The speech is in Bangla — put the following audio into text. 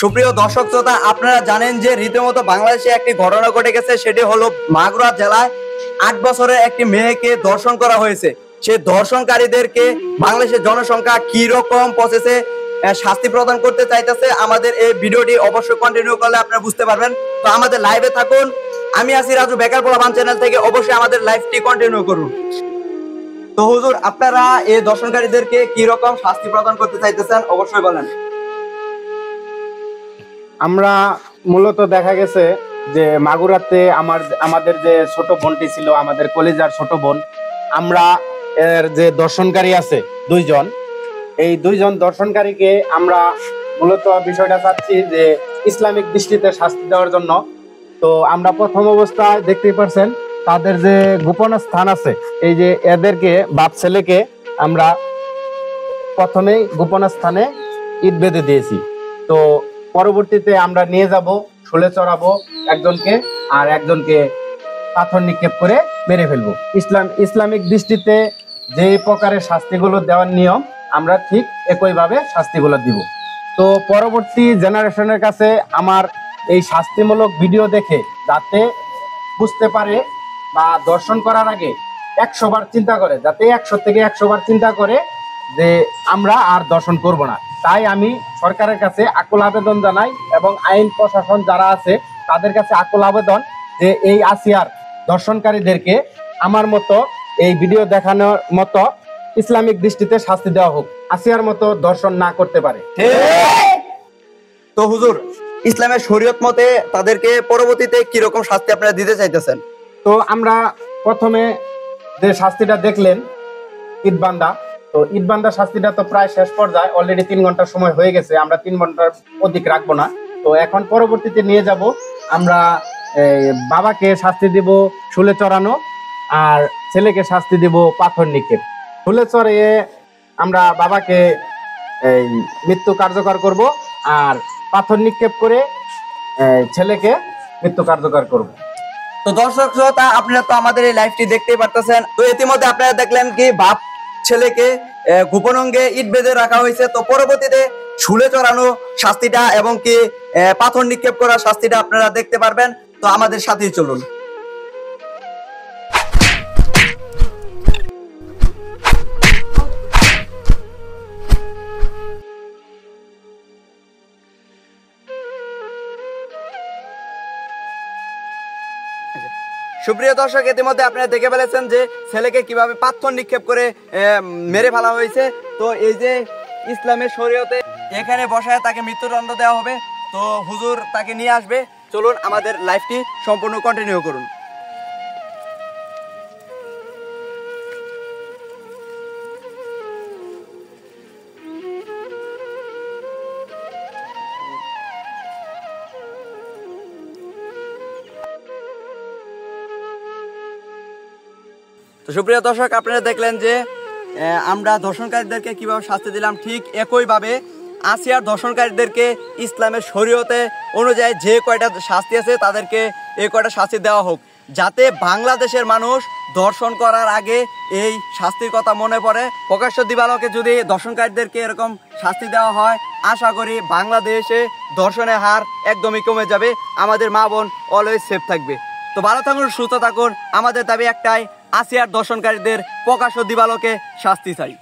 সুপ্রিয় দর্শক শ্রোতা, আপনারা জানেন যে রীতিমতো বাংলাদেশে একটি ঘটনা ঘটে গেছে। সেটি হলো মাগুরা জেলায় 8 বছরের একটি মেয়েকে ধর্ষণ করা হয়েছে। সেই ধর্ষণকারীদেরকে বাংলাদেশের জনসংখ্যা কি রকম প্রসেসে শাস্তি প্রদান করতে চাইতেছে, আমাদের এই ভিডিওটি অবশ্যই কন্টিনিউ করলে আপনারা বুঝতে পারবেন। তো আমাদের লাইভে থাকুন। আমি আছি রাজু বেকার পোলাপান চ্যানেল থেকে, অবশ্যই আমাদের লাইভটি কন্টিনিউ করুন। তো হুজুর, আপনারা এই ধর্ষণকারীদেরকে কি রকম শাস্তি প্রদান করতে চাইতেছেন অবশ্যই বলেন। আমরা মূলত দেখা গেছে যে মাগুরাতে আমাদের যে ছোট বোনটি ছিল, আমাদের কলেজার ছোট বোন, আমরা এর যে দর্শনকারী আছে দুইজন, এই দুইজন দর্শনকারীকে আমরা মূলত বিষয়টা চাচ্ছি যে ইসলামিক দৃষ্টিতে শাস্তি দেওয়ার জন্য। তো আমরা প্রথম অবস্থায় দেখতেই পারছেন তাদের যে গোপন স্থান আছে, এই যে এদেরকে বাপ ছেলেকে আমরা প্রথমেই গোপন স্থানে ইট বেঁধে দিয়েছি। তো পরবর্তীতে আমরা নিয়ে যাব, শুলে চড়াবো একজনকে, আর একজনকে পাথর নিক্ষেপ করে মেরে ফেলবো। ইসলামিক দৃষ্টিতে যে প্রকারের শাস্তিগুলো দেওয়ার নিয়ম, আমরা ঠিক একইভাবে শাস্তিগুলো দিব। তো পরবর্তী জেনারেশনের কাছে আমার এই শাস্তিমূলক ভিডিও দেখে যাতে বুঝতে পারে বা দর্শন করার আগে 100 বার চিন্তা করে, যাতে 100 থেকে 100 বার চিন্তা করে যে আমরা আর দর্শন করব না। তাই আমি সরকারের কাছে আকুল আবেদন জানাই এবং আইন প্রশাসন যারা আছে তাদের কাছে আকুল আবেদন যে এই আসিয়ার দর্শনকারীদেরকে আমার মতো এই ভিডিও দেখানোর মতো ইসলামিক দৃষ্টিতে শাস্তি দেওয়া হোক, আসিয়ার মতো দর্শন না করতে পারে। তো হুজুর, ইসলামের শরীয়ত মতে তাদেরকে পরবর্তীতে কি রকম শাস্তি আপনারা দিতে চাইতেছেন? তো আমরা প্রথমে যে শাস্তিটা দেখলেন ইটবান্ধা, তো ইটবান্ধা শাস্তিটা তো প্রায় শেষ পর্যায়ে, অলরেডি 3 ঘন্টার সময় হয়ে গেছে, আমরা 3 ঘন্টার অধিক রাখবো না। তো এখন পরবর্তীতে নিয়ে যাব আমরা বাবাকে শাস্তি দিব শুলে চড়ানো, আর ছেলেকে শাস্তি দিব পাথর নিক্ষেপ। শুলে চড়িয়ে আমরা বাবাকে মৃত্যু কার্যকর করব, আর পাথর নিক্ষেপ করে ছেলেকে মৃত্যু কার্যকর করব। তো দর্শক শ্রোতা, আপনারা তো আমাদের এই লাইভটি দেখতেই পারতেছেন। তো ইতিমধ্যে আপনারা দেখলেন কি বাপ ছেলেকে গোপন অঙ্গে ইট বেঁধে রাখা হয়েছে। তো পরবর্তীতে শুলে চড়ানো শাস্তিটা এবং কি পাথর নিক্ষেপ করা শাস্তিটা আপনারা দেখতে পারবেন। তো আমাদের সাথেই চলুন। সুপ্রিয় দর্শক, ইতিমধ্যে আপনারা দেখে ফেলেছেন যে ছেলেকে কিভাবে পাথর নিক্ষেপ করে মেরে ফেলা হয়েছে। তো এই যে ইসলামের শরীয়তে এখানে বসায় তাকে মৃত্যুদণ্ড দেওয়া হবে। তো হুজুর তাকে নিয়ে আসবে। চলুন আমাদের লাইফটি সম্পূর্ণ কন্টিনিউ করুন। তো সুপ্রিয় দর্শক, আপনারা দেখলেন যে আমরা ধর্ষণকারীদেরকে কিভাবে শাস্তি দিলাম। ঠিক একইভাবে আসিয়ার ধর্ষণকারীদেরকে ইসলামের শরীয়তে অনুযায়ী যে কয়টা শাস্তি আছে তাদেরকে এই কয়টা শাস্তি দেওয়া হোক, যাতে বাংলাদেশের মানুষ ধর্ষণ করার আগে এই শাস্তির কথা মনে পড়ে। প্রকাশ্য দিবালোকে যদি ধর্ষণকারীদেরকে এরকম শাস্তি দেওয়া হয়, আশা করি বাংলাদেশে ধর্ষণের হার একদমই কমে যাবে। আমাদের মা বোন অলওয়েজ সেফ থাকবে। তো ভালো থাকুন, সুস্থ থাকুন। আমাদের দাবি একটাই, আসিয়ার দর্শনকারীদের প্রকাশ্য দিবালোকে শাস্তি চাই।